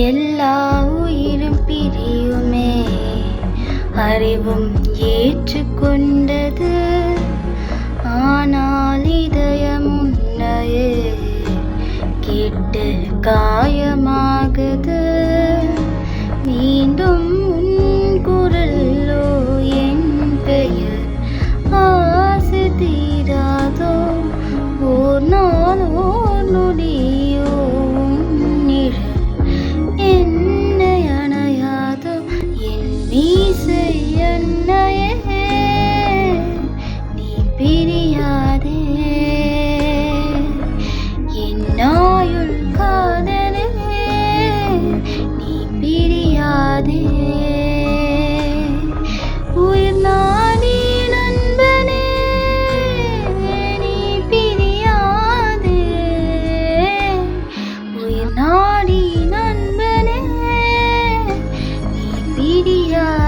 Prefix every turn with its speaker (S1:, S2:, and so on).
S1: எல்லா உயிரும் பிரியுமே அறிவும் ஏற்றுக்கொண்டது. ஆனால் இதயம் உன்னையே கேட்டு காயமாகுது. மீண்டும் உன் குரலோ என் பெயர் ஆசை தீராதோ. ஓர் நாள் ஓர் நொடியோ உன் நிழல் என்னை அணையாதோ. என் மீசை என்னையே நீ பிரியாதே. என் ஆயுள் காதலே நீ பிரியாதே. உயிர் நாடி நண்பனே நீ பிரியாதே. உயிர் நாடி நண்பனே நீ பிரியாதே.